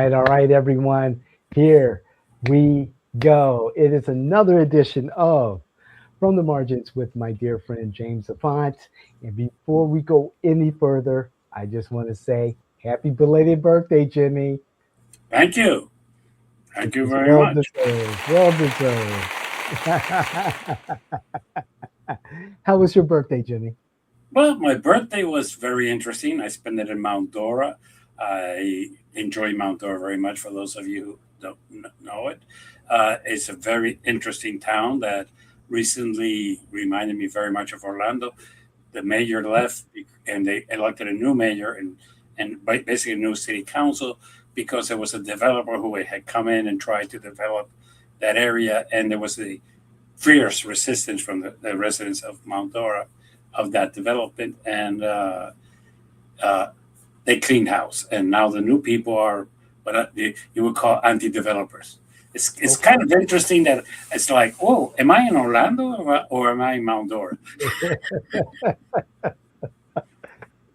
all right, everyone. Here we go. It is another edition of From the Margins with my dear friend James Avant. And before we go any further, I just want to say happy belated birthday, Jimmy. Thank you. It Thank you is very well much. deserved. Well deserved. How was your birthday, Jimmy? Well, my birthday was very interesting. I spent it in Mount Dora. I enjoy Mount Dora very much. For those of you who don't know it, it's a very interesting town that recently reminded me very much of Orlando. The mayor left, and they elected a new mayor and basically a new city council because there was a developer who had come in and tried to develop that area, and there was a fierce resistance from the residents of Mount Dora of that development, and uh, they cleaned house, and now the new people are what you would call anti-developers. It's kind Okay. of interesting that it's like, oh, am I in Orlando or am I in Mount Dora?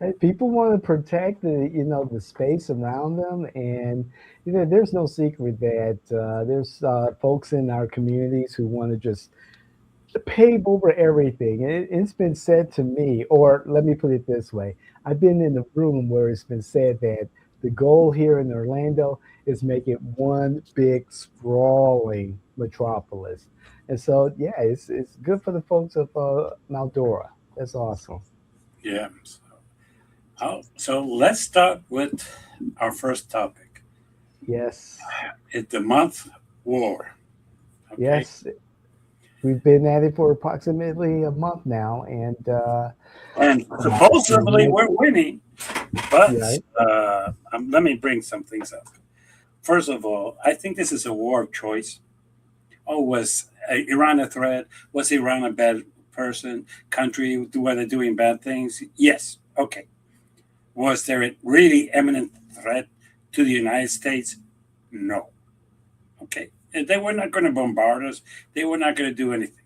Hey, people want to protect the space around them, and there's no secret that there's folks in our communities who want to just pave over everything. And it's been said to me, or let me put it this way: I've been in the room where it's been said that the goal here in Orlando is make it one big sprawling metropolis. And so, yeah, it's good for the folks of Mount Dora. That's awesome. Yeah. So let's start with our first topic. Yes, It's the month war. Okay. yes. We've been at it for approximately a month now, and And the supposedly United, we're winning, but right? let me bring some things up. First of all, I think this is a war of choice. Oh, was Iran a threat? Was Iran a bad person, country? Were they doing bad things? Yes. Okay. Was there a really imminent threat to the United States? No. Okay. They were not going to bombard us. They were not going to do anything.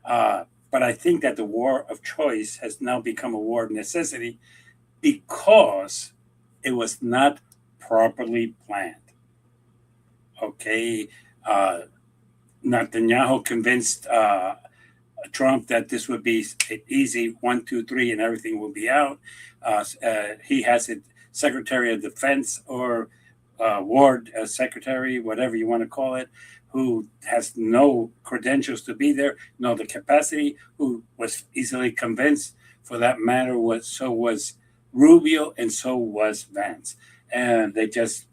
But I think that the war of choice has now become a war of necessity because it was not properly planned. Okay. Uh, Netanyahu convinced Trump that this would be easy 1, 2, 3, and everything will be out. He has a Secretary of Defense or Ward Secretary, whatever you want to call it, who has no credentials to be there, no the capacity, who was easily convinced. For that matter, was Rubio and so was Vance, and they just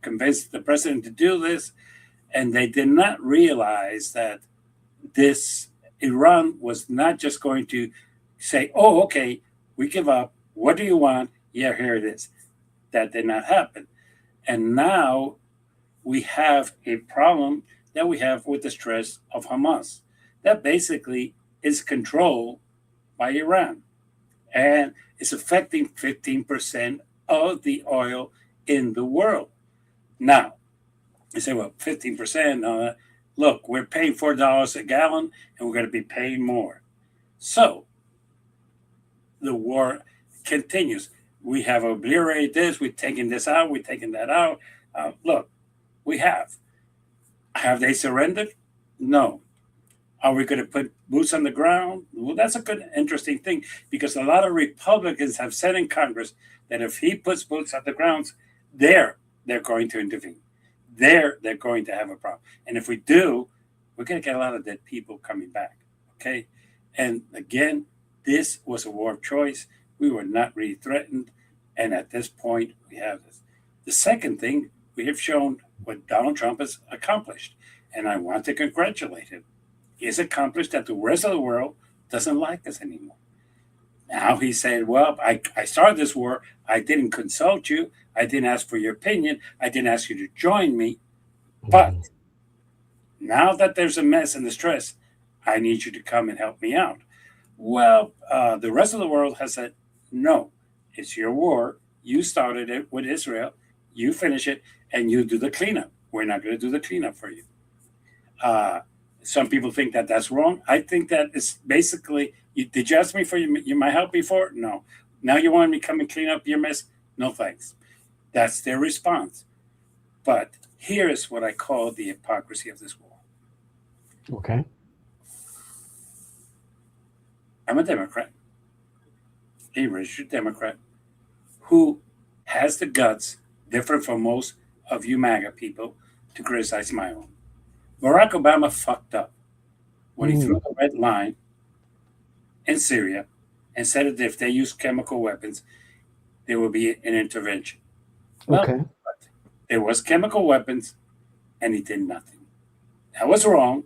convinced the president to do this, and they did not realize that this Iran was not just going to say, "Oh, okay, we give up. What do you want? Yeah, here it is." That did not happen, and now we have a problem that we have with the stress of Hamas. That basically is controlled by Iran, and it's affecting 15% of the oil in the world. Now, you say, well, 15%. Look, we're paying $4 a gallon, and we're going to be paying more. So the war continues. We have obliterated this. We've taken this out. We've taken that out. Look, we have. Have they surrendered? No. Are we going to put boots on the ground? Well, that's a good, interesting thing because a lot of Republicans have said in Congress that if he puts boots on the ground, they're going to intervene. They're going to have a problem. And if we do, we're going to get a lot of dead people coming back. Okay. And again, this was a war of choice. We were not really threatened. And at this point, we have this. The second thing, we have shown what Donald Trump has accomplished. And I want to congratulate him. He has accomplished that the rest of the world doesn't like us anymore. Now he said, well, I started this war. I didn't consult you. I didn't ask for your opinion. I didn't ask you to join me. But Mhm. now that there's a mess and the stress, I need you to come and help me out. Well, the rest of the world has said, no, it's your war. You started it with Israel. You finish it and you do the cleanup. We're not going to do the cleanup for you. Uh, some people think that that's wrong. I think that it's basically, did you ask me for my help before? No. Now you want me to come and clean up your mess? No thanks. That's their response. But here is what I call the hypocrisy of this war. Okay. I'm a Democrat, a registered Democrat, who has the guts, different from most of you MAGA people, to criticize my own. Barack Obama fucked up when he threw Mm. the red line in Syria and said that if they use chemical weapons, there will be an intervention. Well, Okay. there was chemical weapons, and he did nothing. That was wrong.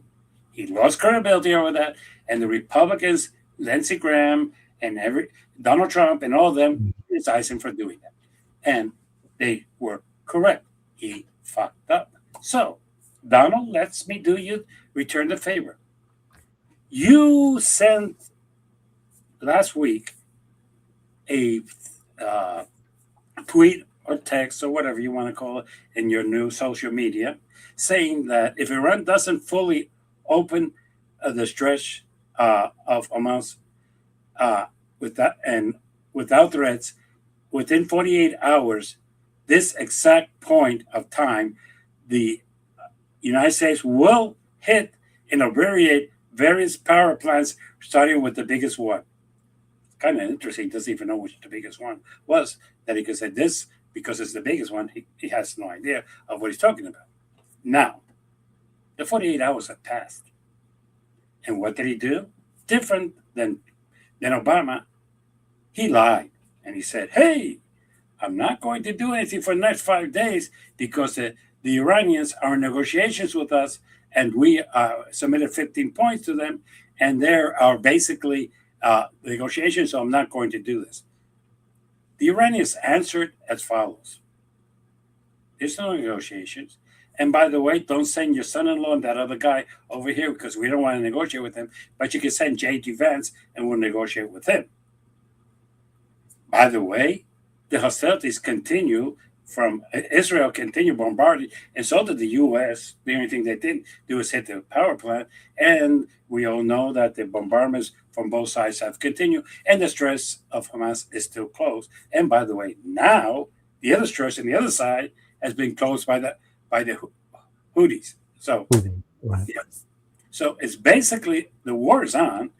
He lost credibility over that, and the Republicans, Lindsey Graham, and Donald Trump, and all of them criticized him for doing that, and they were correct. He fucked up. So, Donald, lets me do you return the favor. You sent last week a uh, tweet or text or whatever you want to call it in your new social media, saying that if Iran doesn't fully open the stretch of Hamas uh, without threats within 48 hours, this exact point of time, the United States will hit and obliterate various power plants, starting with the biggest one. It's kind of interesting. He doesn't even know which the biggest one was. That he could say this because it's the biggest one. He has no idea of what he's talking about. Now, the 48 hours have passed. And what did he do? Different than Obama. He lied. And he said, hey, I'm not going to do anything for the next 5 days because the Iranians are in negotiations with us, and we submitted 15 points to them, and there are basically negotiations, so I'm not going to do this. The Iranians answered as follows. There's no negotiations. And by the way, don't send your son-in-law and that other guy over here because we don't want to negotiate with him, but you can send J.D. Vance and we'll negotiate with him. By the way, the hostilities continue from Israel, continue bombarding, and so did the U.S. The only thing they didn't do is hit the power plant, and we all know that the bombardments from both sides have continued, and the stress of Hamas is still closed. And by the way, now the other stress on the other side has been closed by the Houthis. So, Right. yeah. So it's basically the war is on,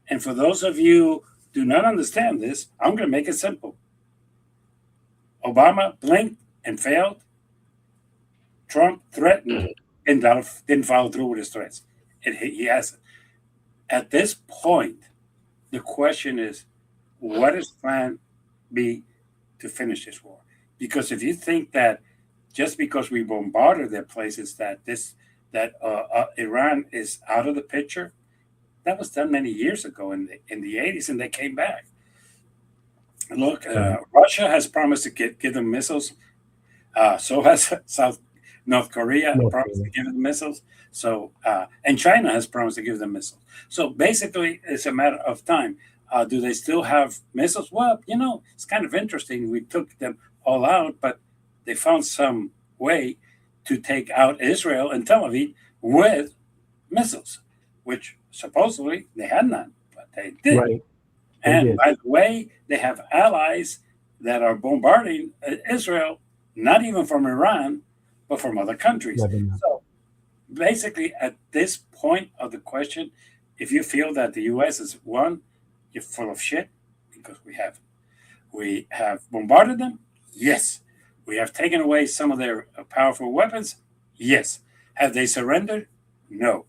and for those of you who do not understand this, I'm going to make it simple. Obama blinked and failed. Trump threatened and didn't follow through with his threats. He hasn't. At this point, the question is, what is plan B to finish this war? Because if you think that just because we bombarded their places that Iran is out of the picture, that was done many years ago in the 80s, and they came back. Look, Russia has promised to give them missiles. So has North Korea promised to give them missiles. So and China has promised to give them missiles. So basically, it's a matter of time. Do they still have missiles? Well, it's kind of interesting. We took them all out, but they found some way to take out Israel and Tel Aviv with missiles, which supposedly they had none, but they did. Right. And by the way, they have allies that are bombarding Israel, not even from Iran, but from other countries. Lebanon. So basically, at this point of the question, if you feel that the U.S. is one, you're full of shit because we haven't. We have bombarded them? Yes. We have taken away some of their powerful weapons? Yes. Have they surrendered? No.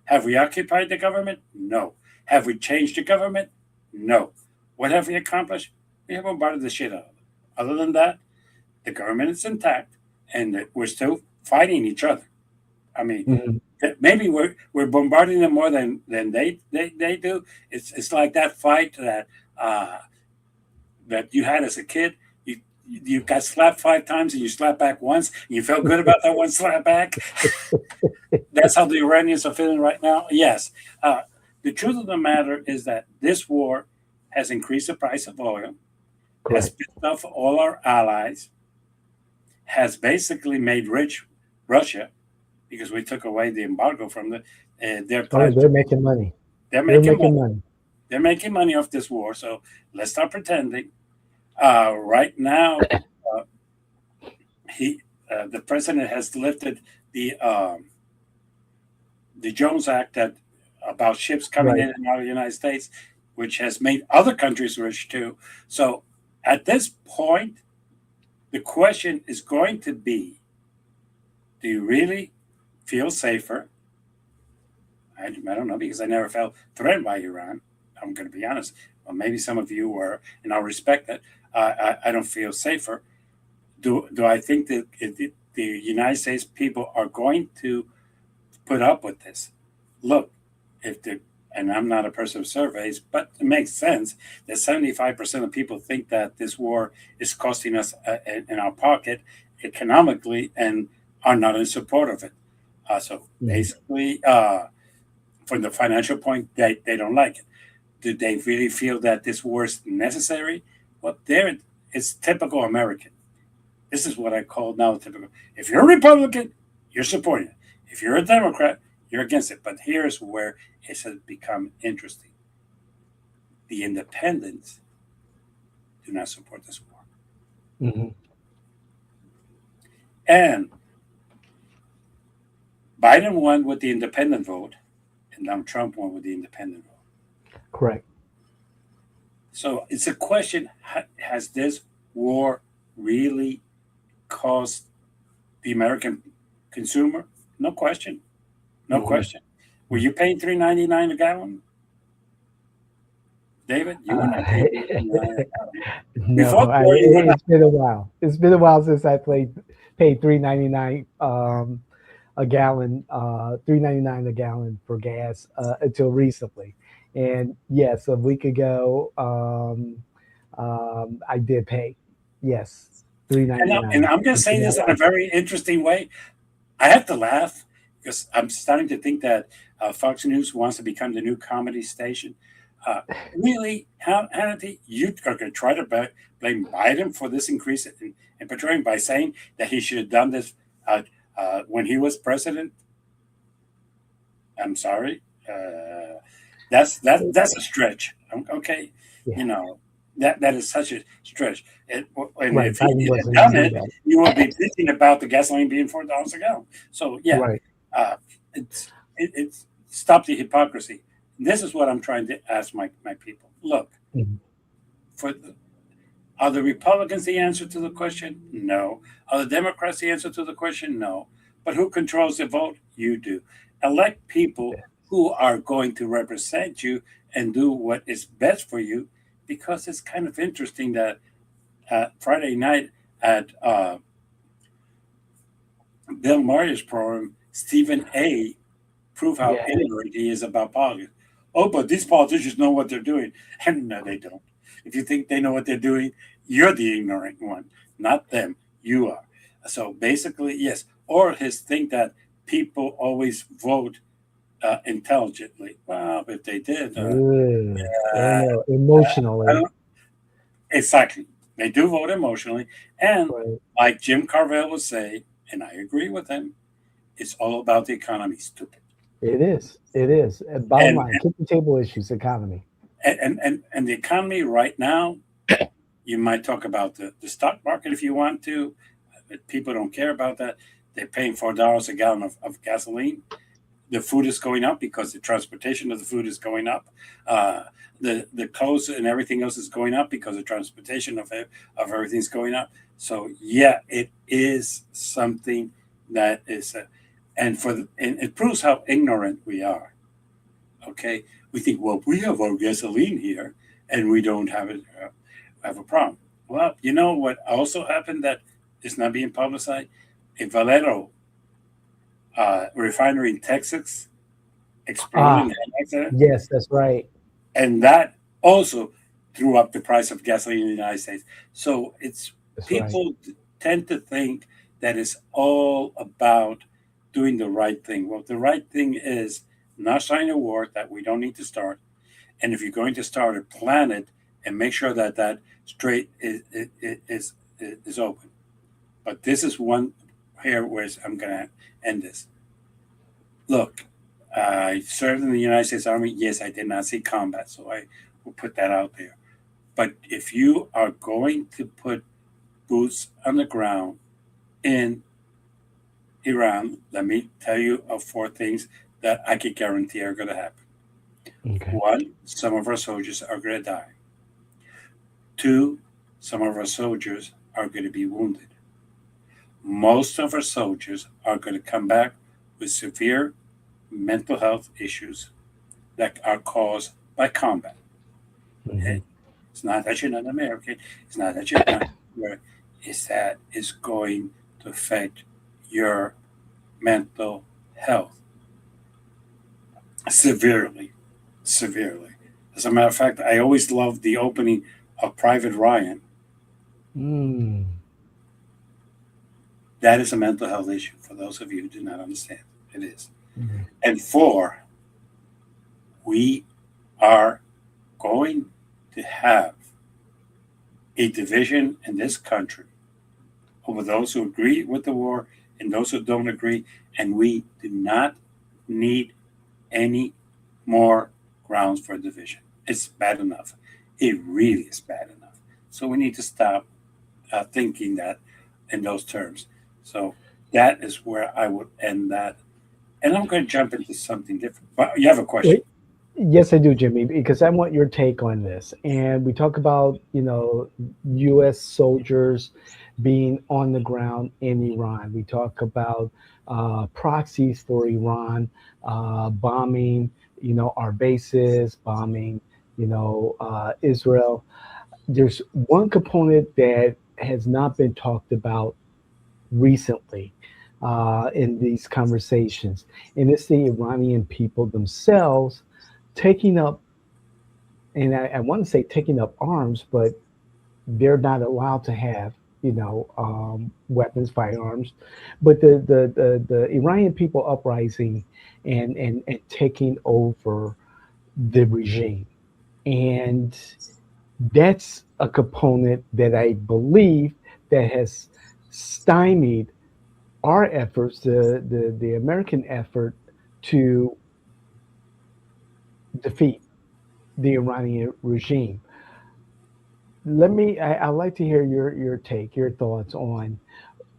Have we occupied the government? No. Have we changed the government? No. What have we accomplished? We have bombarded the shit out of them. Other than that, the government is intact, and we're still fighting each other. I mean, maybe we're bombarding them more than they do. It's like that fight that you had as a kid. You got slapped 5 times and you slapped back once. And you felt good about that one slap back. That's how the Iranians are feeling right now. Yes. The truth of the matter is that this war has increased the price of oil, has pissed off all our allies, has basically made rich Russia because we took away the embargo from their pledge. They're making money. They're making money. They're making money off this war. So let's stop pretending. Right now, the president has lifted the Jones Act that about ships coming Right. in and out of the United States, which has made other countries rich too. So at this point, the question is going to be: do you really feel safer? I don't know because I never felt threatened by Iran. I'm going to be honest. Well, maybe some of you were, and I'll respect that. I don't feel safer. Do I think that the United States people are going to put up with this? Look, if the and I'm not a person of surveys, but it makes sense that 75% of people think that this war is costing us in our pocket economically and are not in support of it. So Mhm. basically, from the financial point, they don't like it. Do they really feel that this war is necessary? Well, there it's typical American. This is what I call now typical. If you're a Republican, you're supporting it. If you're a Democrat, you're against it. But here's where it has become interesting. The independents do not support this war. Mhm. And Biden won with the independent vote, and now Trump won with the independent vote. Correct. So it's a question: has this war really cost the American consumer? No question. No Mhm. question. Were you paying $3.99 a gallon, David? You were Uh, not paying $3.99 a gallon. Before no, the war, you were not. it's been a while. It's been a while since I paid 3.99 a gallon, 3.99 a gallon for gas until recently. And yes, a week ago, I did pay. Yes, three And, ninety I, and nine. I'm going to say this in a very interesting way. I have to laugh because I'm starting to think that Fox News wants to become the new comedy station. Uh, really, Hannity, you are going to try to blame Biden for this increase in petroleum by saying that he should have done this when he was president? I'm sorry. That's a stretch. Okay, Yeah, you know that is such a stretch. And right. if he Biden had wasn't done going to do it, that. you would be bitching about the gasoline being $4 a gallon. So yeah, Right. uh, it's stop the hypocrisy. This is what I'm trying to ask my people. Look, Mhm. for are the Republicans the answer to the question? No. Are the Democrats the answer to the question? No. But who controls the vote? You do. Elect people who are going to represent you and do what is best for you, because it's kind of interesting that Friday night at Bill Maher's program, Stephen A. proved how Yeah. ignorant he is about politics. Oh, but these politicians know what they're doing. And no, they don't. If you think they know what they're doing, you're the ignorant one, not them. You are. So basically, yes. Or his think that people always vote intelligently. Well, if they did, Ugh. Oh uh, no, I emotionally. don't, exactly. They do vote emotionally. And Right. like Jim Carville would say, and I agree with him, it's all about the economy, stupid. It is. It is. Bottom And line, kitchen table issues, economy. and the economy right now, you might talk about the stock market if you want to, but people don't care about that. They're paying $4 a gallon of gasoline. The food is going up because the transportation of the food is going up. Uh, the clothes and everything else is going up because the transportation of everything's going up. So yeah, it is something that is, and it proves how ignorant we are. Okay, we think, well, we have our gasoline here, and we don't have a problem. Well, you know what also happened that is not being publicized? A Valero refinery in Texas exploded in Ah, an accident, yes, that's right. and that also threw up the price of gasoline in the United States. So it's That's right. people tend to think that it's all about doing the right thing. Well, the right thing is not starting a war that we don't need to start. And if you're going to start a plan it and make sure that that strait is open. But this is one here where I'm going to end this. Look, I served in the United States Army. Yes, I did not see combat, so I will put that out there. But if you are going to put boots on the ground in Iran, let me tell you of four things that I can guarantee are going to happen. Okay. One, some of our soldiers are going to die. Two, some of our soldiers are going to be wounded. Most of our soldiers are going to come back with severe mental health issues that are caused by combat. Hmm. Okay? It's not that you're not American. It's not that you're not. It's that it's going to affect your mental health severely, severely. As a matter of fact, I always loved the opening of Private Ryan. Mm. That is a mental health issue for those of you who do not understand. It is. Mm. And four, we are going to have a division in this country over those who agree with the war and those who don't agree. And we do not need any more grounds for division. It's bad enough. It really is bad enough. So we need to stop thinking that in those terms. So that is where I would end that. And I'm going to jump into something different. But you have a question. Wait, yes, I do, Jimmy, because I want your take on this. And we talk about, U.S. soldiers being on the ground in Iran. We talk about proxies for Iran bombing, our bases, bombing, Israel. There's one component that has not been talked about recently in these conversations, and it's the Iranian people themselves taking up, and I want to say taking up arms, but they're not allowed to have, weapons, firearms. But the Iranian people uprising and taking over the regime, and that's a component that I believe that has stymied our efforts, the American effort to defeat the Iranian regime. I'd like to hear your take, your thoughts on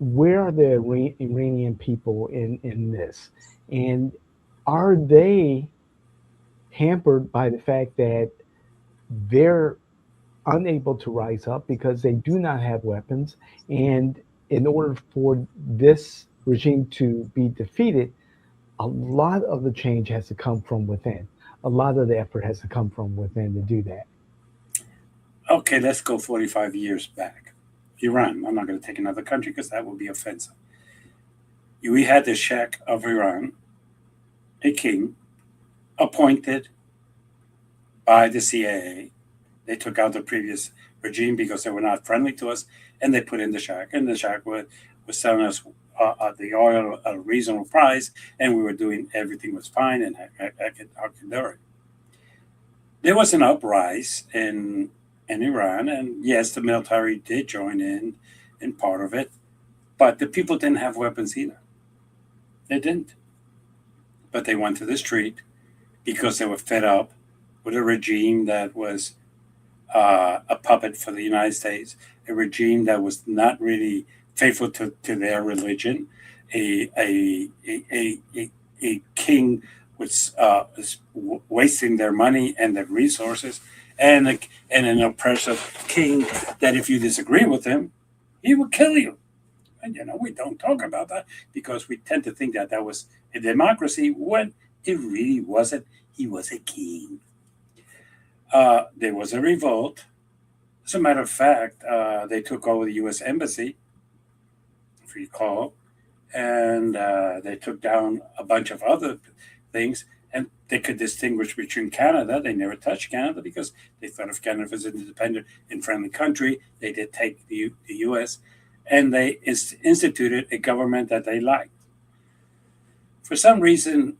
where are the Iranian people in this, and are they hampered by the fact that they're unable to rise up because they do not have weapons, and in order for this regime to be defeated, a lot of the change has to come from within. A lot of the effort has to come from within to do that. Okay, let's go 45 years back. Iran. I'm not going to take another country because that would be offensive. We had the Sheikh of Iran, a king, appointed by the CIA. They took out the previous regime because they were not friendly to us, and they put in the Sheikh. And the Sheikh was selling us the oil at a reasonable price, and we were doing everything was fine and Hakadori. There was an uprising in Iran, and yes, the military did join in part of it, but the people didn't have weapons either. They didn't. But they went to the street because they were fed up with a regime that was a puppet for the United States, a regime that was not really faithful to their religion, a king was wasting their money and their resources, and an oppressive king that if you disagree with him, he will kill you. And we don't talk about that because we tend to think that that was a democracy when it really wasn't. He was a king. There was a revolt. As a matter of fact, they took over the U.S. Embassy, if you recall, and they took down a bunch of other things. And they could distinguish between Canada. They never touched Canada because they thought of Canada as an independent and friendly country. They did take the U.S., and they instituted a government that they liked. For some reason,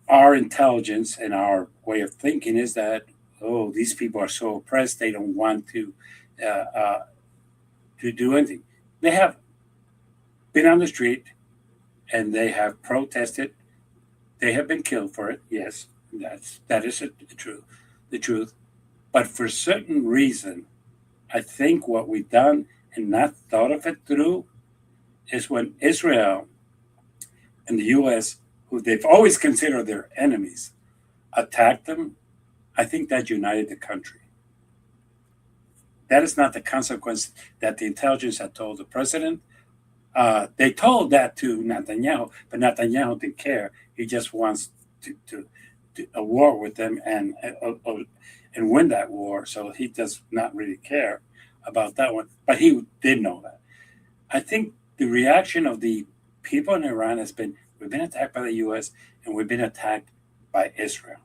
our intelligence and our way of thinking is that, oh, these people are so oppressed, they don't want uh, uh, to do anything. They have been on the street and they have protested. They have been killed for it. Yes, that is the truth. But for certain reason, I think what we've done and not thought of it through is when Israel and the U.S., who they've always considered their enemies, attacked them, I think that united the country. That is not the consequence that the intelligence had told the president. They told that to Netanyahu, but Netanyahu didn't care. He just wants to a war with them and win that war. So he does not really care about that one. But he did know that. I think the reaction of the people in Iran has been: we've been attacked by the U.S. and we've been attacked by Israel.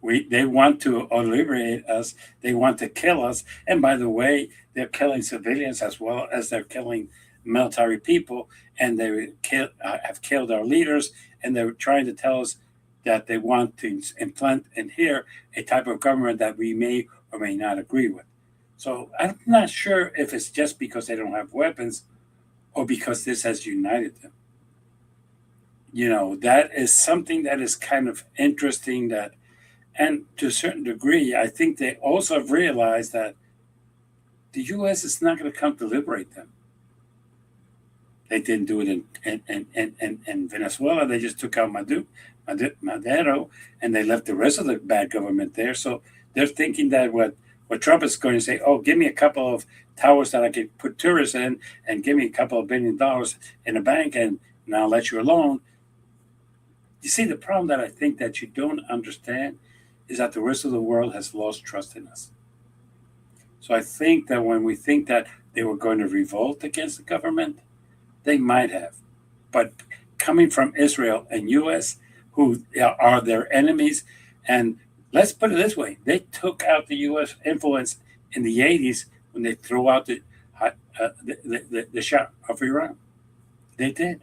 They want to liberate us. They want to kill us. And by the way, they're killing civilians as well as they're killing military people. And have killed our leaders. And they're trying to tell us that they want to implant in here a type of government that we may or may not agree with. So I'm not sure if it's just because they don't have weapons or because this has united them. That is something that is kind of interesting, that, and to a certain degree, I think they also have realized that the U.S. is not going to come to liberate them. They didn't do it in Venezuela. They just took out Maduro, and they left the rest of the bad government there. So they're thinking that what Trump is going to say, oh, give me a couple of towers that I could put tourists in, and give me a couple of $1 billion in a bank, and I'll let you alone. You see, the problem that I think that you don't understand is that the rest of the world has lost trust in us. So I think that when we think that they were going to revolt against the government, they might have. But coming from Israel and U.S., who are their enemies, and let's put it this way, they took out the U.S. influence in the 80s when they threw out the Shah of Iran. They did.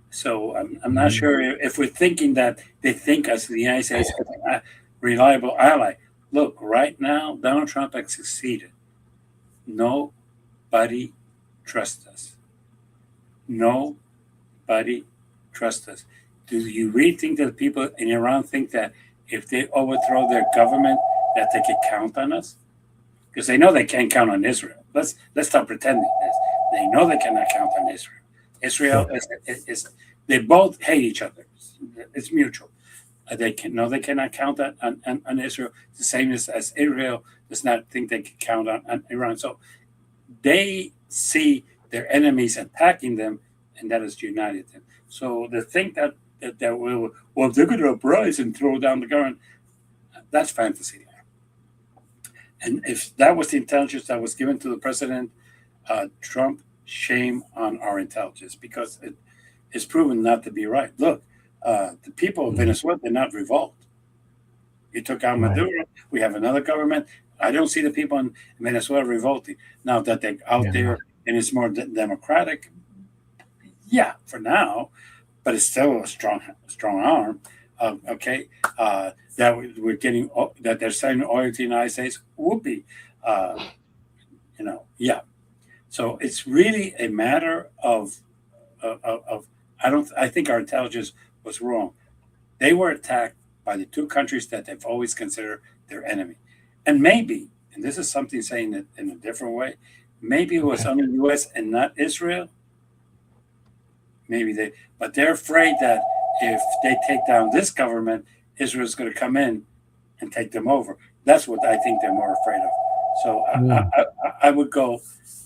So I'm not sure if we're thinking that they think us, the United States, as a reliable ally. Look, right now, Donald Trump has succeeded. Nobody trusts us. Nobody trusts us. Do you really think that the people in Iran think that if they overthrow their government, that they can count on us? Because they know they can't count on Israel. Let's stop pretending this. They know they cannot count on Israel. Israel is they both hate each other. It's mutual. They cannot count on Israel. The same as Israel does not think they can count on Iran. So they see their enemies attacking them, and that has united them. So they think that they're going to uprise and throw down the government. That's fantasy. And if that was the intelligence that was given to the president, Trump, shame on our intelligence, because it is proven not to be right. Look, the people of Venezuela did not revolt. You took out Maduro. We have another government. I don't see the people in Venezuela revolting. Now that they're out there and it's more democratic, yeah, for now, but it's still a strong arm. Okay, that we're getting, that they're sending oil to the United States would be, yeah. So it's really a matter of I think our intelligence was wrong. They were attacked by the two countries that they've always considered their enemy. And maybe, and this is something saying it in a different way, maybe it was only the U.S. and not Israel. But they're afraid that if they take down this government, Israel's going to come in and take them over. That's what I think they're more afraid of. So I would go.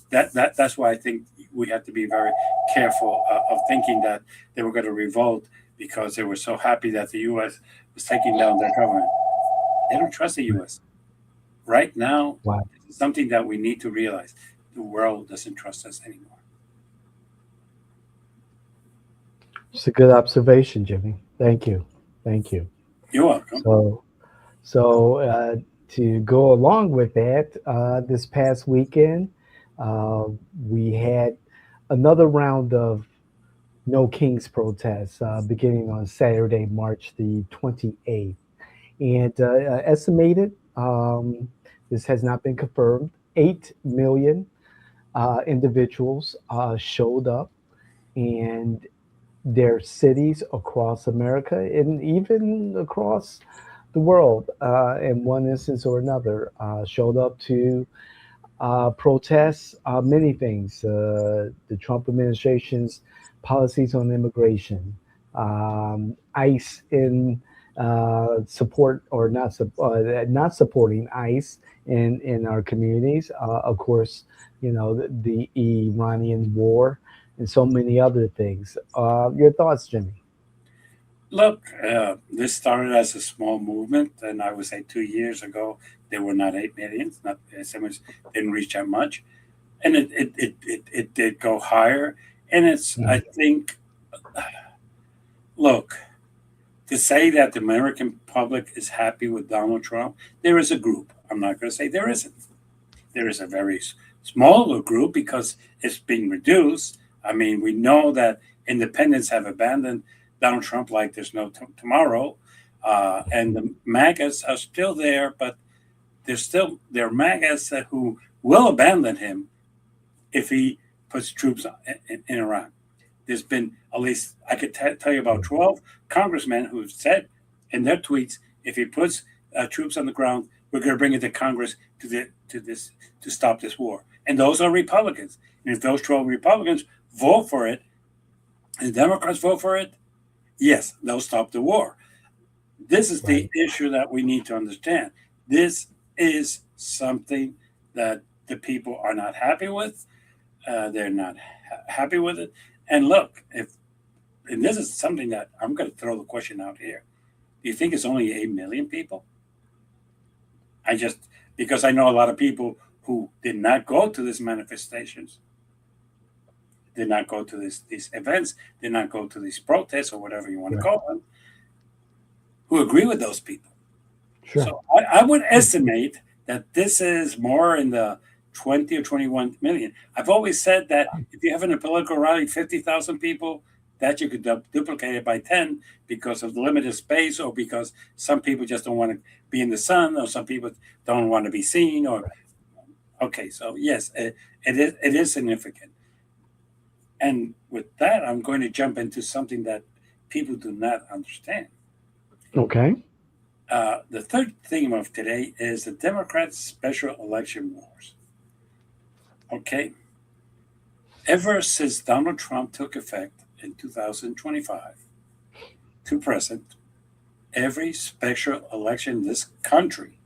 That's why I think we have to be very careful of thinking that they were going to revolt because they were so happy that the U.S. was taking down their government. They don't trust the U.S. Right now. Wow. This is something that we need to realize. The world doesn't trust us anymore. It's a good observation, Jimmy. Thank you. You're welcome. So to go along with that, this past weekend, we had another round of No Kings protests beginning on Saturday, March the 28th. And estimated, this has not been confirmed, 8 million individuals showed up, and their cities across America and even across the world, in one instance or another, showed up to protests, many things. The Trump administration's policies on immigration, ICE in support or not supporting ICE in our communities. Of course, the Iranian war and so many other things. Your thoughts, Jimmy? Look, this started as a small movement, and I would say 2 years ago there were not 8 million. Not so much, didn't reach that much, and it did go higher. And it's I Mhm. think, look, to say that the American public is happy with Donald Trump, there is a group. I'm not going to say there isn't. There is a very small group because it's being reduced. I mean, we know that independents have abandoned Donald Trump like there's no tomorrow, and the MAGAs are still there, but there are MAGAs who will abandon him if he puts troops in Iran. There's been at least I could tell you about 12 congressmen who have said in their tweets, if he puts troops on the ground, we're going to bring it to Congress to stop this war. And those are Republicans. And if those 12 Republicans vote for it, and Democrats vote for it, yes, they'll stop the war. This is the Right. issue that we need to understand. This is something that the people are not happy with. They're not happy with it. And look, if and this is something that I'm going to throw the question out here. Do you think it's only 8 million people? I just because I know a lot of people who did not go to these manifestations, did not go to these events, did not go to these protests or whatever you want to Right. call them, who agree with those people. Sure. So I would estimate that this is more in the 20 or 21 million. I've always said that if you have in a political rally 50,000 people, that you could duplicate it by 10 because of the limited space or because some people just don't want to be in the sun or some people don't want to be seen or okay, so yes, it is significant. And with that, I'm going to jump into something that people do not understand. Okay. The third theme of today is the Democrats' special election wars. Okay, ever since Donald Trump took effect in 2025 to present, every special election in this country,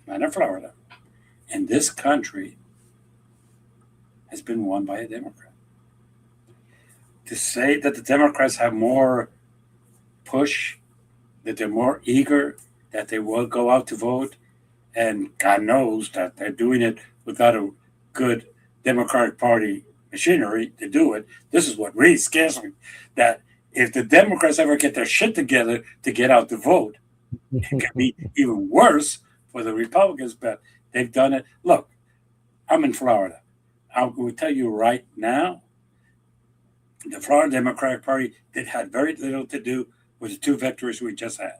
not in Florida, in this country, has been won by a Democrat. To say that the Democrats have more push, that they're more eager, that they will go out to vote, and God knows that they're doing it without a good Democratic Party machinery to do it. This is what really scares me. That if the Democrats ever get their shit together to get out to vote, it could be even worse for the Republicans. But they've done it. Look, I'm in Florida. I will tell you right now, the Florida Democratic Party that had very little to do with the two victories we just had.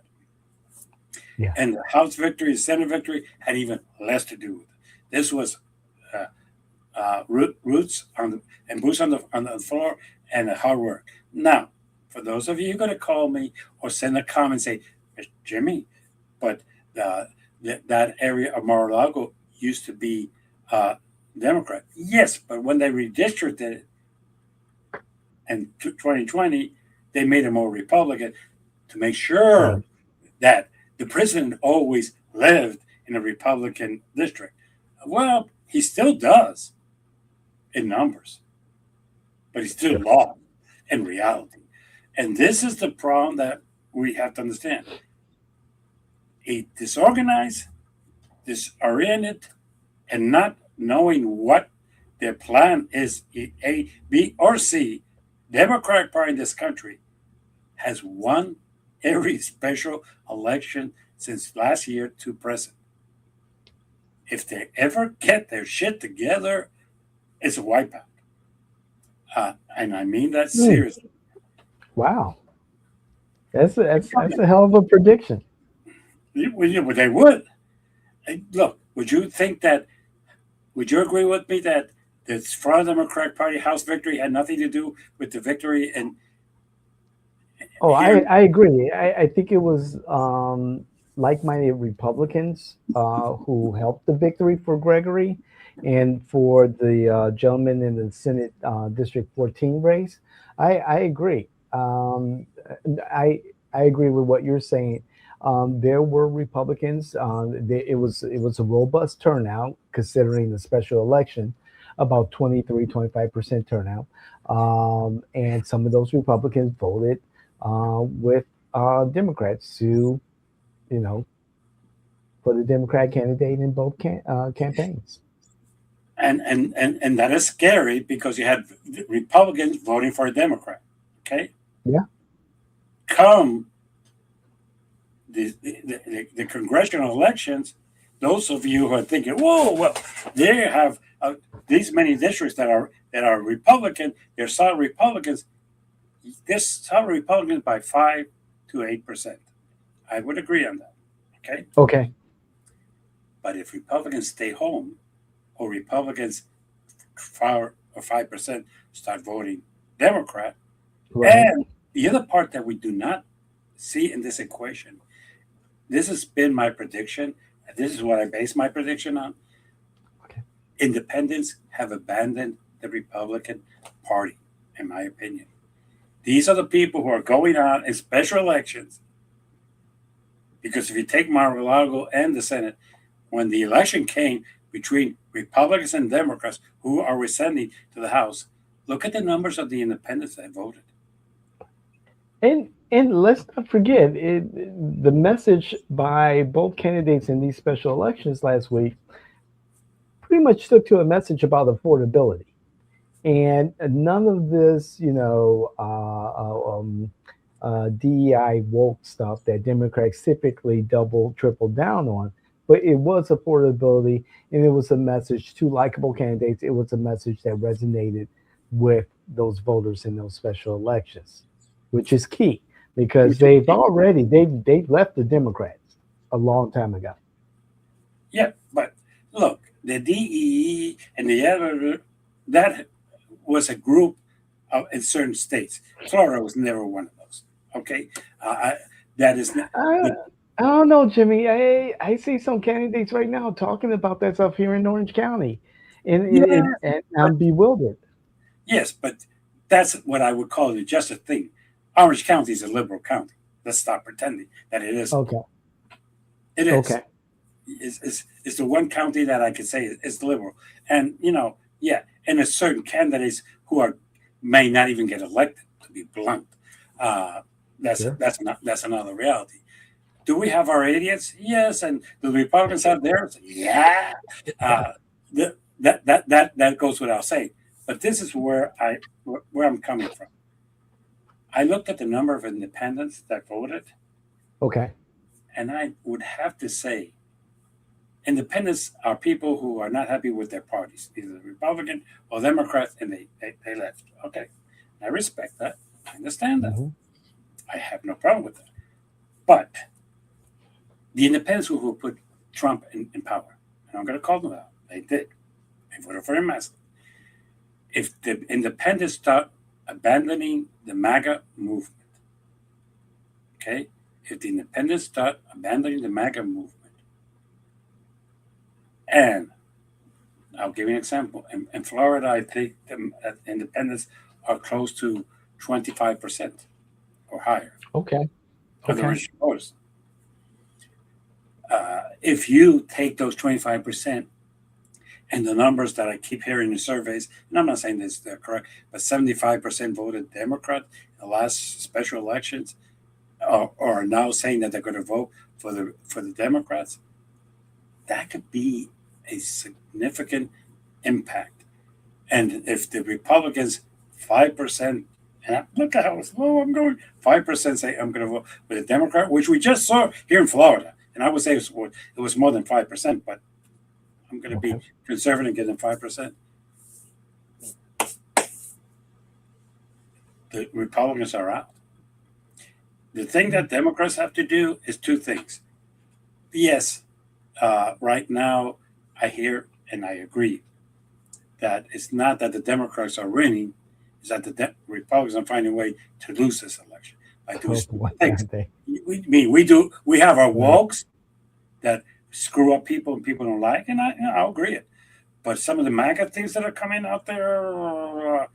Yeah. And the House victory, the Senate victory had even less to do with it. This was uh, roots on the and boots on the floor and the hard work. Now, for those of you who are going to call me or send a comment and say, Jimmy, but that area of Mar-a-Lago used to be Democrat. Yes, but when they redistricted it in 2020, they made it more Republican to make sure Right. that the president always lived in a Republican district. Well, he still does in numbers, but he still Sure. lost in reality. And this is the problem that we have to understand. A disorganized, disoriented, and not knowing what their plan is, A, B, or C, Democratic Party in this country has won every special election since last year to present. If they ever get their shit together, it's a wipeout. And I mean that Hmm. seriously. Wow. That's a hell of a prediction. Well, they would. Look, would you agree with me that the Florida Democratic Party House victory had nothing to do with the victory in Oh, I here? I agree. I think it was. like-minded Republicans who helped the victory for Gregory and for the gentleman in the Senate District 14 race. I agree. I I agree with what you're saying. There were Republicans. It was a robust turnout considering the special election, about 23-25% turnout, and some of those Republicans voted with Democrats to, you know, for the Democrat candidate in both campaigns. And that is scary because you had Republicans voting for a Democrat. Okay, Yeah. come the congressional elections, those of you who are thinking, "Whoa, well, they have these many districts that are Republican, they're solid Republicans." This solid Republicans by 5 to 8%. I would agree on that. Okay, Okay. but if Republicans stay home or Republicans 4 or 5% start voting Democrat, Right. and the other part that we do not see in this equation, this has been my prediction. This is what I base my prediction on. Okay. Independents have abandoned the Republican Party, in my opinion. These are the people who are going out in special elections. Because if you take Mar-a-Lago and the Senate, when the election came between Republicans and Democrats who are ascending to the House, look at the numbers of the independents that voted. And let's not forget the message by both candidates in these special elections last week pretty much took to a message about affordability. And none of this, DEI woke stuff that Democrats typically double, triple down on. But it was affordability, and it was a message to likable candidates. It was a message that resonated with those voters in those special elections, which is key because Which is, they've left the Democrats a long time ago. yeah, but look, the DEE and the other, that was a group in certain states. Florida was never one of those. Okay, that is not. I, I don't know, Jimmy. I see some candidates right now talking about that stuff here in Orange County, Yeah, and but I'm bewildered. yes, but that's what I would call the just a thing. Orange County is a liberal county. Let's stop pretending that it isn't. Okay, It is. okay, Is the one county that I could say is liberal, and yeah, and there's certain candidates who are may not even get elected. To be blunt, uh, sure. that's another reality. Do we have our idiots? Yes, and do the Republicans have theirs? Yeah. Uh, that goes without saying. But this is where I'm coming from. I looked at the number of independents that voted, Okay, and I would have to say independents are people who are not happy with their parties, either Republican or Democrat, and they left. Okay. I respect that. I understand that. hmm I have no problem with that. But the independents who put Trump in power, and I'm going to call them out, they did. They voted for him massively. If the independents start abandoning the MAGA movement, okay, if the independents start abandoning the MAGA movement, and I'll give you an example. In Florida, I think the independents are close to 25% or higher okay, of the okay, registered voters. If you take those 25% and the numbers that I keep hearing in surveys, and I'm not saying this they're correct, but 75% voted Democrat in the last special elections, or are now saying that they're going to vote for the Democrats, that could be a significant impact. And if the Republicans 5%, and look at how slow I'm going, 5% say I'm going to vote with a Democrat, which we just saw here in Florida, and I would say it was more than 5%, but I'm going to be okay. conservative and give them 5%. The Republicans are out. The thing that Democrats have to do is two things. Yes, right now I hear and I agree that it's not that the Democrats are winning, it's that the Republicans are finding a way to lose this election. I do Oh stupid boy, things. are they? We have our Right. wokes that screw up people and people don't like, and I'll agree it. But some of the MAGA things that are coming out there are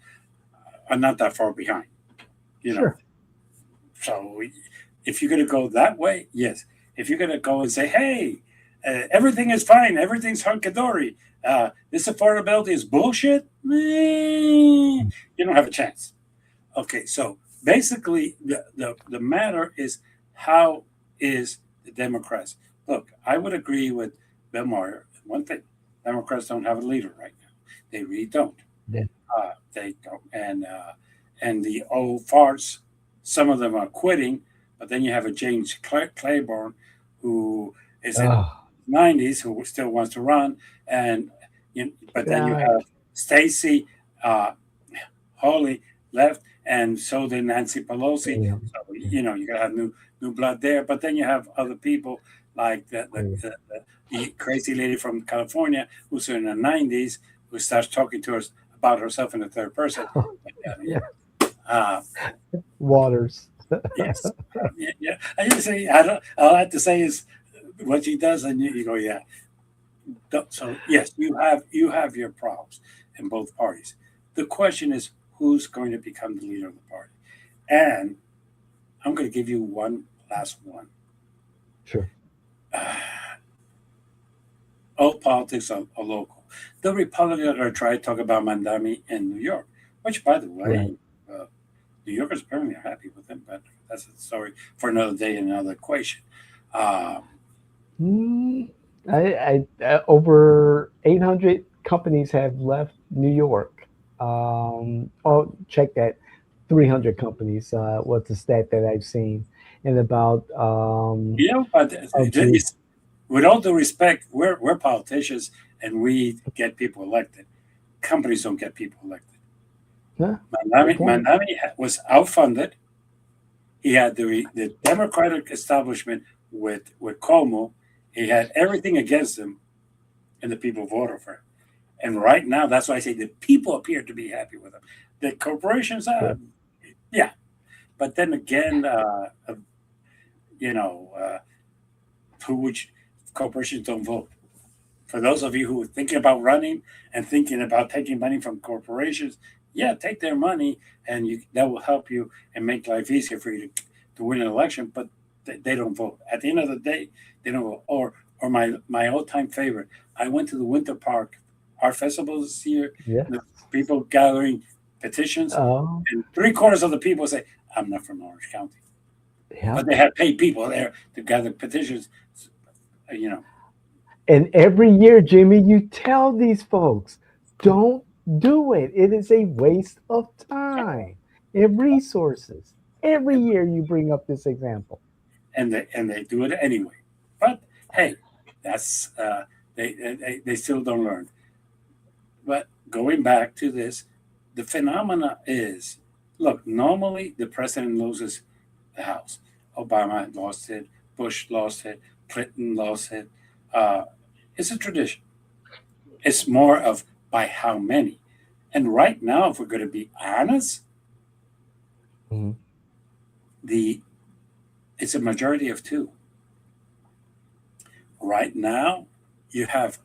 not that far behind, you know. Sure. So if you're going to go that way, yes. If you're going to go and say, hey, everything is fine, everything's hunky dory, this affordability is bullshit, you don't have a chance. Okay, so basically, the matter is how is the Democrats? Look, I would agree with Bill Maher. One thing, Democrats don't have a leader right now. They really don't. Yeah. They don't, and the old farts. Some of them are quitting, but then you have a James Clyburn, who is in Oh '90s, who still wants to run, and but then you God. have Stacy Hawley left, and so did Nancy Pelosi. Damn. So Yeah. you gotta have new blood there. But then you have other people like Yeah. the crazy lady from California who's in the '90s who starts talking to us about herself in the third person. Yeah. Uh, Waters. yes, yeah. I just say I don't. All I have to say is what she does, and you go, yeah. So yes, you have your problems in both parties. The question is who's going to become the leader of the party, and I'm going to give you one last one. Sure. All politics are local. The Republicans are going to try to talk about Mandami in New York, which, by the Right. way, New Yorkers apparently are happy with him, but that's a story for another day and another equation. Um, Mm, over 800 companies have left New York. Oh, check that. 300 companies was the stat that I've seen. And about but of the with all due respect, we're politicians and we get people elected. Companies don't get people elected. yeah, good point. Mandami was outfunded. He had the Democratic establishment with Cuomo. He had everything against him, and the people voted for him. And right now, that's why I say the people appear to be happy with him. The corporations, Good. yeah. But then again, you know, who would corporations don't vote? For those of you who are thinking about running and thinking about taking money from corporations, yeah, take their money, and that will help you and make life easier for you to win an election. But they don't vote. At the end of the day, they don't vote. Or my all time favorite. I went to the Winter Park Art Festival this year. Yes. The people gathering petitions, Oh, and three-quarters of the people say, "I'm not from Orange County," yeah. but they have paid people there to gather petitions. You know, And every year, Jimmy, you tell these folks, don't do it. It is a waste of time and resources. Every year you bring up this example. and they do it anyway. But hey, that's they still don't learn. But going back to this, the phenomena is look. Normally, the president loses the House. Obama lost it. Bush lost it. Clinton lost it. Uh, it's a tradition. It's more of by how many. And right now, if we're going to be honest, Mhm. the it's a majority of two. Right now, you have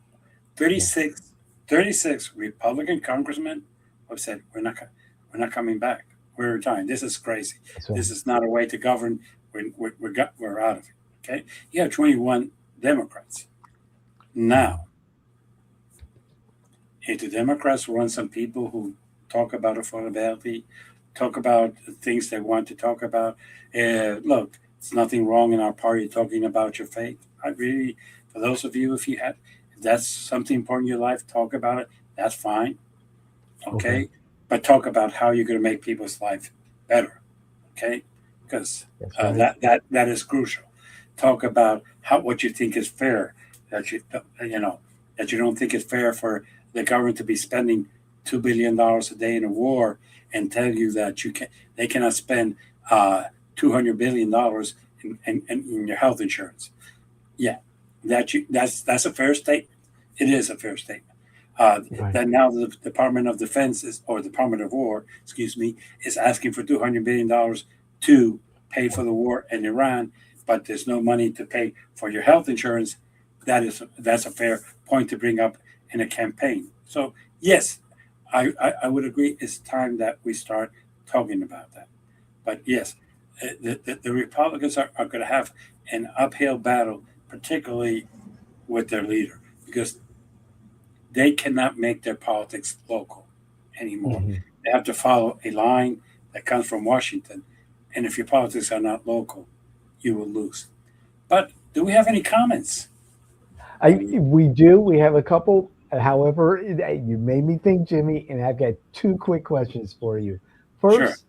Yes, 36, 36 Republican congressmen have said we're not coming back. We're retiring. This is crazy. that's right. This is not a way to govern. We're out of it. Okay. You have 21 Democrats Mhm. now. If the Democrats run some people who talk about affordability, talk about the things they want to talk about. Look, it's nothing wrong in our party talking about your faith. I really, for those of you, if that's something important in your life, talk about it. That's fine. Okay, Okay. But talk about how you're going to make people's life better. Okay. Because that's right. that is crucial. Talk about what you think is fair. That you know that you don't think it's fair for the government to be spending $2 billion a day in a war, and tell you that they cannot spend $200 billion in your health insurance. Yeah, that's a fair statement. It is a fair statement. Right. That now the Department of Defense or Department of War, excuse me, is asking for $200 billion to pay for the war in Iran, but there's no money to pay for your health insurance. That's a fair point to bring up in a campaign. So yes, I would agree. It's time that we start talking about that. But yes, the Republicans are going to have an uphill battle, particularly with their leader, because they cannot make their politics local anymore. Hmm. They have to follow a line that comes from Washington. And if your politics are not local, you will lose. But do we have any comments? We do. We have a couple. However, you made me think, Jimmy, and I've got two quick questions for you. Sure. First,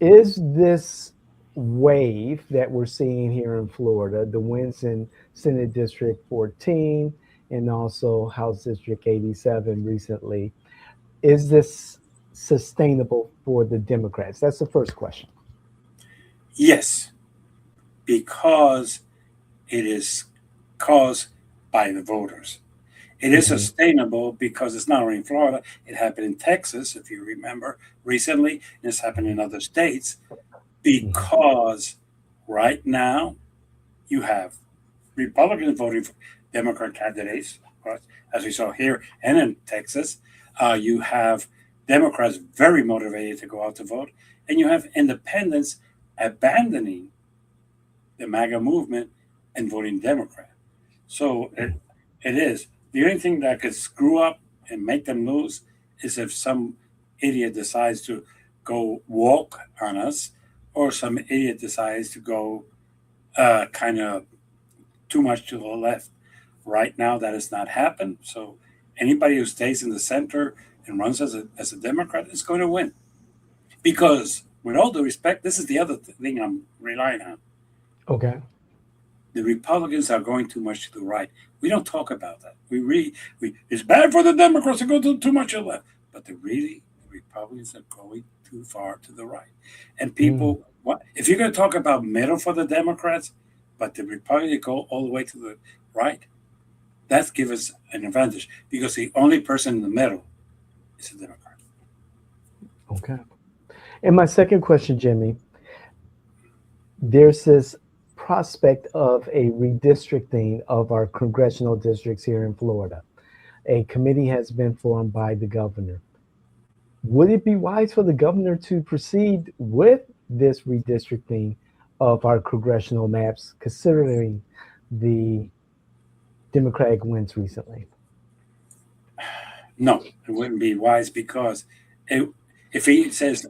is this wave that we're seeing here in Florida, the wins in Senate District 14 and also House District 87 recently, is this sustainable for the Democrats? That's the first question. Yes, because it is caused by the voters. It is Hmm. sustainable because it's not only in Florida, it happened in Texas, if you remember recently, and it's happened in other states, Hmm. because right now you have Republicans voting for Democrat candidates, of course, as we saw here and in Texas. You have Democrats very motivated to go out to vote, and you have independents abandoning the MAGA movement and voting Democrat. So it is. The only thing that could screw up and make them lose is if some idiot decides to go woke on us, or some idiot decides to go kind of too much to the left. Right now, that has not happened. So anybody who stays in the center and runs as a Democrat is going to win. Because, with all due respect, this is the other thing I'm relying on. Okay. The Republicans are going too much to the right. We don't talk about that. It's bad for the Democrats to go too much to the left, but the Republicans are going too far to the right. And Mm. people, what if you're going to talk about middle for the Democrats, but the Republicans go all the way to the right? That gives us an advantage because the only person in the middle is a Democrat. Okay. And my second question, Jimmy, there's this prospect of a redistricting of our congressional districts here in Florida. A committee has been formed by the governor. Would it be wise for the governor to proceed with this redistricting of our congressional maps, considering the Democratic wins recently? No, it wouldn't be wise because it, if he says,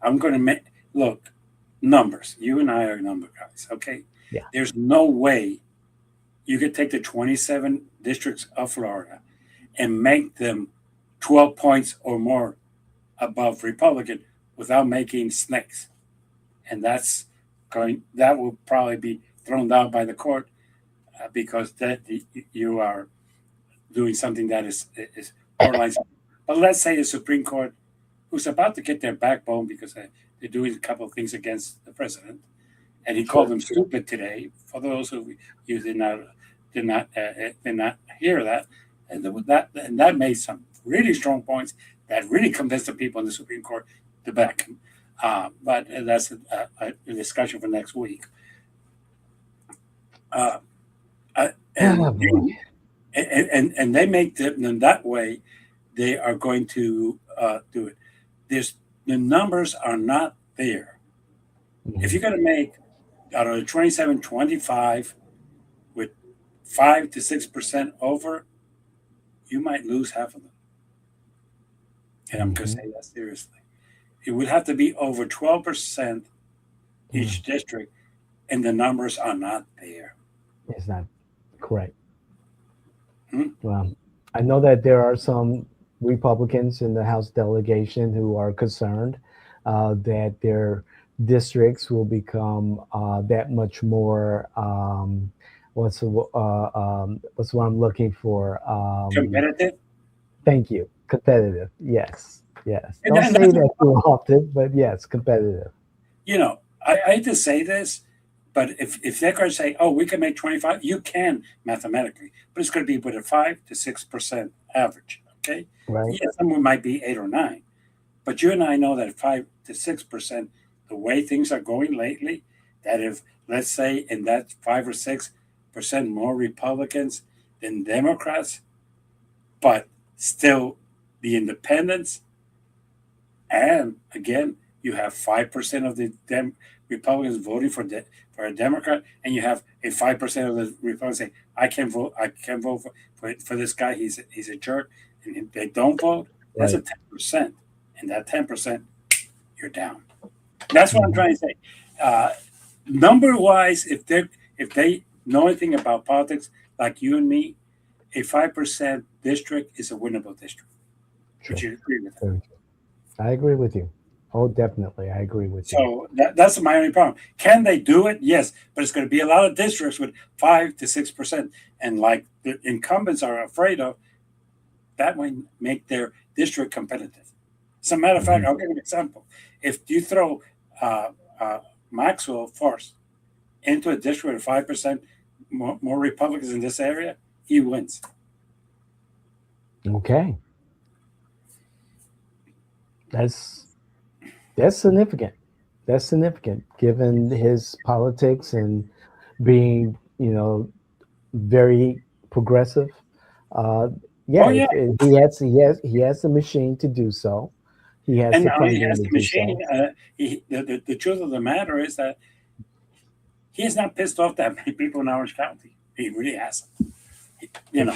I'm going to make, look, numbers, you and I are number guys, okay? Yeah. There's no way you could take the 27 districts of Florida and make them 12 points or more above Republican without making snakes. And that will probably be thrown down by the court because that you are doing something that is borderline. But let's say the Supreme Court, who's about to get their backbone because they're doing a couple of things against the president, and he called Sure. them stupid today. For those who you did not hear that, and that made some really strong points that really convinced the people in the Supreme Court to back him. But that's a discussion for next week. Uh, Oh and boy. and they make them that way. They are going to do it. There's the numbers are not there. If Mhm. you're going to make out of the 27, 25 with 5 to 6% over, you might lose half of them. And I'm going to Mhm. say that seriously. It would have to be over 12% Mm. each district, and the numbers are not there. It's not correct. Hmm? Well, I know that there are some Republicans in the House delegation who are concerned that their districts will become that much more. What's what I'm looking for? Competitive. Thank you. Competitive. Yes. Yes. Don't And say that's that too often, but yes, competitive. I hate to say this, but if they're going to say, oh, we can make 25, you can mathematically, but it's going to be with a 5 to 6% average. Okay. Right. Yes, some might be 8 or 9, but you and I know that 5 to 6%, the way things are going lately, that if, let's say, in that 5 or 6% more Republicans than Democrats, but still the independents, and again, you have 5% of the Republicans voting for a Democrat, and you have a 5% of the Republicans say, I can't vote for this guy. He's a jerk," and if they don't vote, that's a Right. 10%, and that 10%, you're down. That's what I'm Mhm. trying to say. Uh, Number wise, if they know anything about politics, like you and me, a 5% district is a winnable district. Would True. you agree with that? Very true. I agree with you. Oh, definitely. I agree with you. So that's my only problem. Can they do it? Yes, but it's going to be a lot of districts with 5 to 6%, and like the incumbents are afraid of, that might make their district competitive. As a matter of fact, Mhm. I'll give you an example. If you throw uh, uh, Maxwell first into a district with 5% more Republicans in this area, he wins. Okay. That's that's significant. That's significant given his politics and being, very progressive. Uh, Oh yeah, yeah, if he has the machine to do so. He has and the now he funding has to the do machine. so. The truth of the matter is that he has not pissed off that many people in Orange County. He really hasn't. You Good know,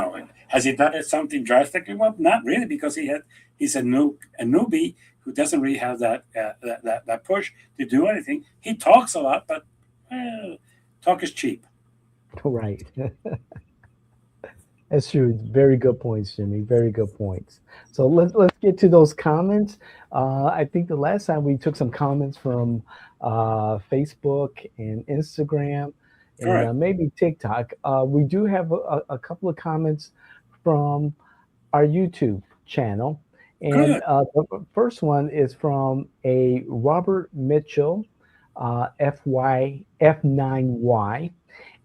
point. has he done it something drastically? Well, not really, because he's a newbie who doesn't really have that push to do anything. He talks a lot, but talk is cheap. Right. That's true. Very good points, Jimmy. Very good points. So let's get to those comments. I think the last time we took some comments from Facebook and Instagram and Correct. maybe TikTok. We do have a couple of comments from our YouTube channel. And Good. the first one is from a Robert Mitchell, F9Y.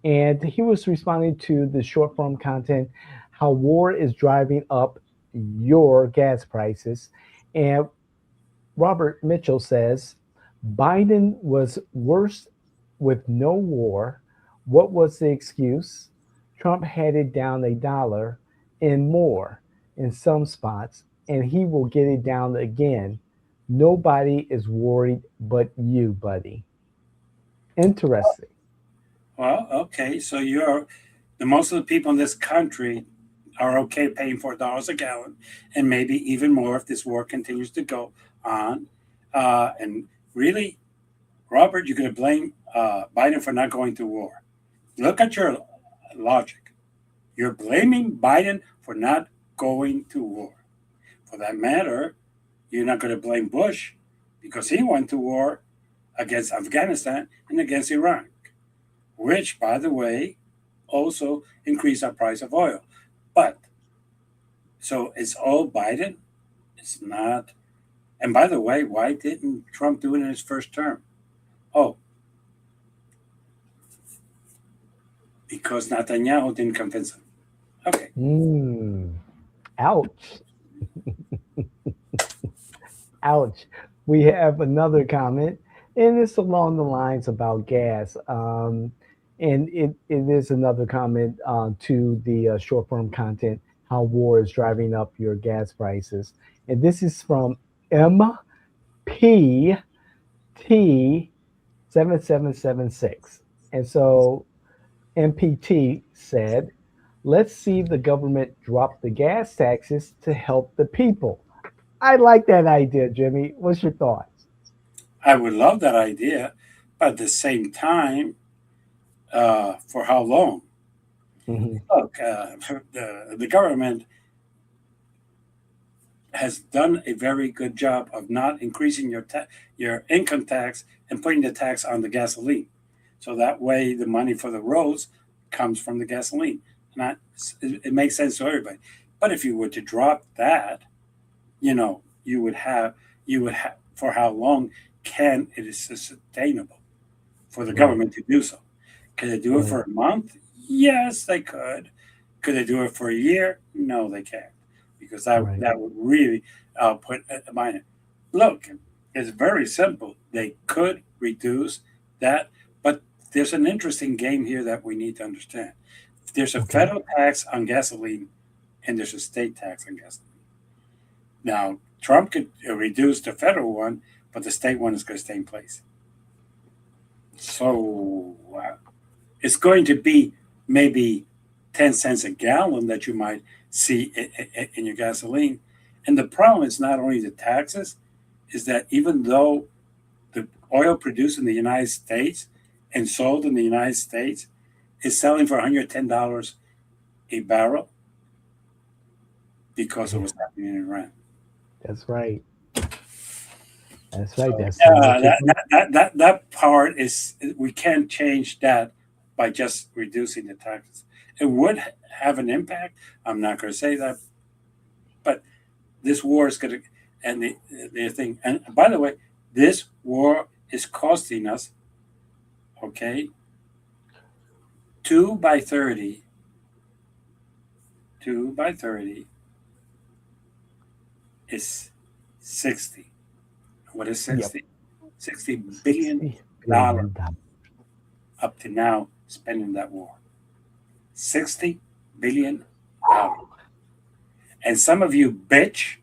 And he was responding to the short form content, how war is driving up your gas prices. And Robert Mitchell says, Biden was worse with no war. What was the excuse? Trump had it down $1 and more in some spots, and he will get it down again. Nobody is worried but you, buddy. Interesting. Well, okay. So the most of the people in this country are okay paying $4 a gallon, and maybe even more if this war continues to go on. And really, Robert, you're going to blame Biden for not going to war. Look at your logic. You're blaming Biden for not going to war. For that matter, you're not going to blame Bush because he went to war against Afghanistan and against Iran, which, by the way, also increased our price of oil. But so it's all Biden. It's not. And by the way, why didn't Trump do it in his first term? Oh, because Netanyahu didn't convince him. Okay. Mm, ouch. Ouch. We have another comment, and it's along the lines about gas. And it is another comment to the short form content, how war is driving up your gas prices. And this is from MPT7776. And so MPT said, let's see the government drop the gas taxes to help the people. I like that idea, Jimmy. What's your thoughts? I would love that idea, but at the same time, for how long? Hmm. Look, the government has done a very good job of not increasing your income tax and putting the tax on the gasoline. So that way, the money for the roads comes from the gasoline. Not it makes sense to everybody. But if you were to drop that, you would have for how long can it is sustainable for the Right, government to do so? Could they do it right, for a month? Yes, they could. Could they do it for a year? No, they can't, because that right. that would really put a mind. Look, It's very simple. They could reduce that, but there's an interesting game here that we need to understand. There's a Okay. federal tax on gasoline and there's a state tax on gasoline. Now, Trump could reduce the federal one, but the state one is going to stay in place. So it's going to be maybe 10 cents a gallon that you might see in your gasoline. And the problem is not only the taxes, is that even though the oil produced in the United States and sold in the United States is selling for $110 a barrel because of Yeah, what's happening in Iran. that's right. That's right. So That's yeah, what that part is we can't change that by just reducing the taxes. It would have an impact. I'm not going to say that, but this war is going to, and the thing. And by the way, this war is costing us, okay, 2 by 30, 2 by 30 is 60. What is Yep. 60? $60 billion $60 billion. up to now spending that war. $60 billion. And some of you bitch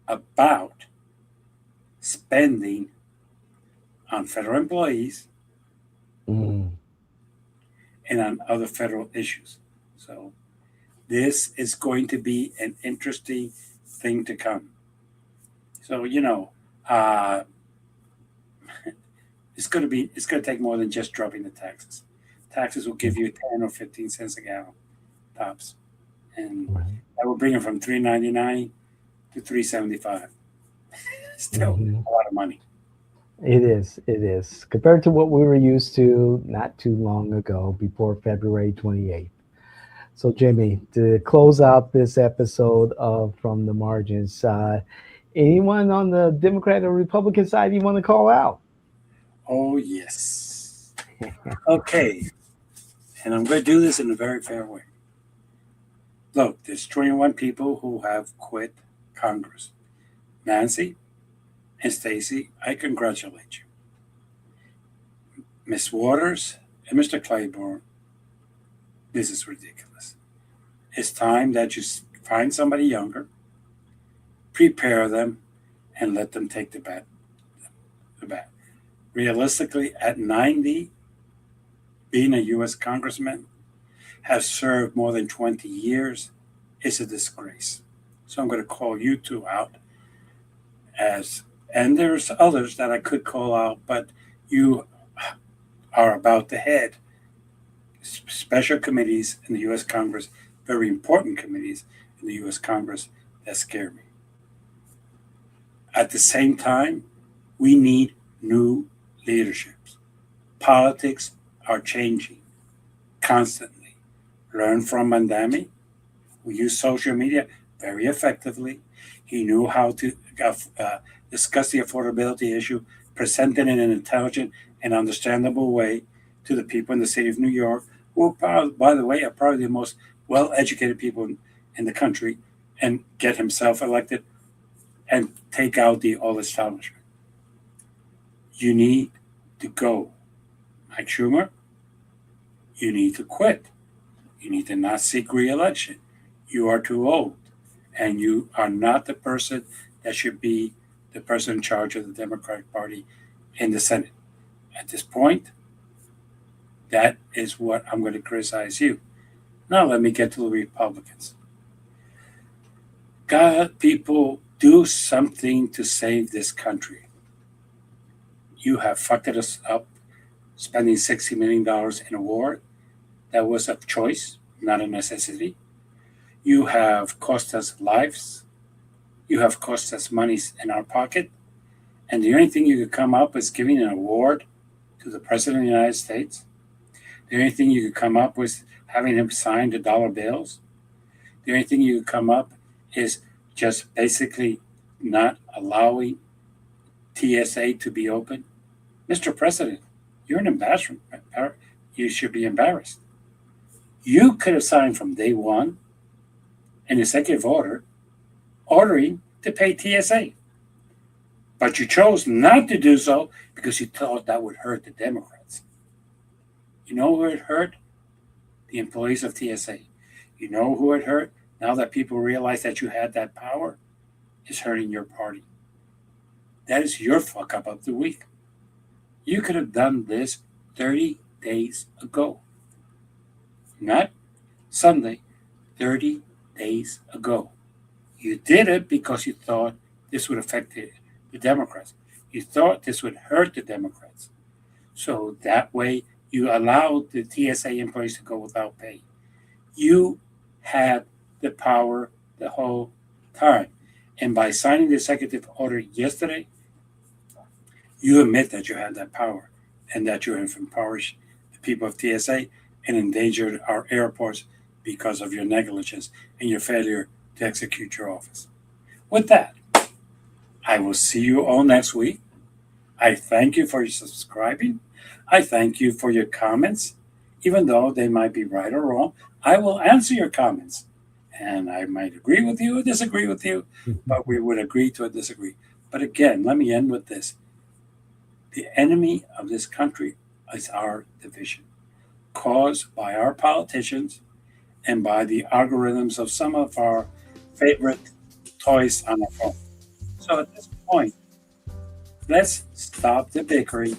about spending on federal employees Mm. and on other federal issues. So this is going to be an interesting thing to come. So uh, it's going to take more than just dropping the taxes. Taxes will give you 10 or 15 cents a gallon tops, and Right. that will bring it from 3.99 to 3.75. Still Hmm. a lot of money. It is. It is. Compared to what we were used to not too long ago, before February 28th. So, Jimmy, to close out this episode of From the Margins, anyone on the Democrat or Republican side you want to call out? Oh yes. Okay, and I'm going to do this in a very fair way. Look, there's 21 people who have quit Congress. Nancy and Stacy, I congratulate you. Miss Waters and Mr. Clyburn, this is ridiculous. It's time that you find somebody younger, prepare them, and let them take the bat. The bat. Realistically, at 90, being a U.S. congressman, have served more than 20 years, is a disgrace. So I'm going to call you two out as, and there's others that I could call out, but you are about to head special committees in the U.S. Congress, very important committees in the U.S. Congress that scare me. At the same time, we need new leaderships. Politics are changing constantly. Learn from Mandami, who used social media very effectively. He knew how to discuss the affordability issue, present it in an intelligent and understandable way to the people in the city of New York, who, by the way, are probably the most well educated people in the country, and get himself elected and take out the old establishment. You need to go. Mike Schumer, you need to quit. You need to not seek re-election. You are too old, and you are not the person that should be the person in charge of the Democratic Party in the Senate. At this point, that is what I'm going to criticize you. Now let me get to the Republicans. God, people, do something to save this country. You have fucked us up spending $60 million in a war that was a choice, not a necessity. You have cost us lives. You have cost us money in our pocket. And the only thing you could come up is giving an award to the President of the United States. The only thing you could come up with having him sign the dollar bills. The only thing you could come up is just basically not allowing TSA to be open. Mr. President, you're an ambassador. You should be embarrassed. You could have signed from day one an executive order ordering to pay TSA. But you chose not to do so because you thought that would hurt the Democrats. You know who it hurt? The employees of TSA. You know who it hurt? Now that people realize that you had that power, it's hurting your party. That is your fuck up of the week. You could have done this 30 days ago. Not Sunday, 30 days ago. You did it because you thought this would affect the Democrats. You thought this would hurt the Democrats. So that way you allowed the TSA employees to go without pay. You had the power the whole time. And by signing the executive order yesterday, you admit that you had that power and that you have empowered the people of TSA and endangered our airports because of your negligence and your failure to execute your office. With that, I will see you all next week. I thank you for your subscribing. I thank you for your comments. Even though they might be right or wrong, I will answer your comments. And I might agree with you or disagree with you, but we would agree to disagree. But again, let me end with this. The enemy of this country is our division, caused by our politicians and by the algorithms of some of our favorite toys on our phone. So at this point, let's stop the bickering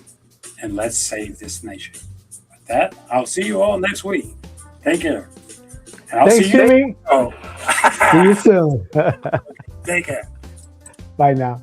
and let's save this nation. With that, I'll see you all next week. Take care. And I'll Thanks, see you. Jimmy. Oh. See you soon. Take care. Bye now.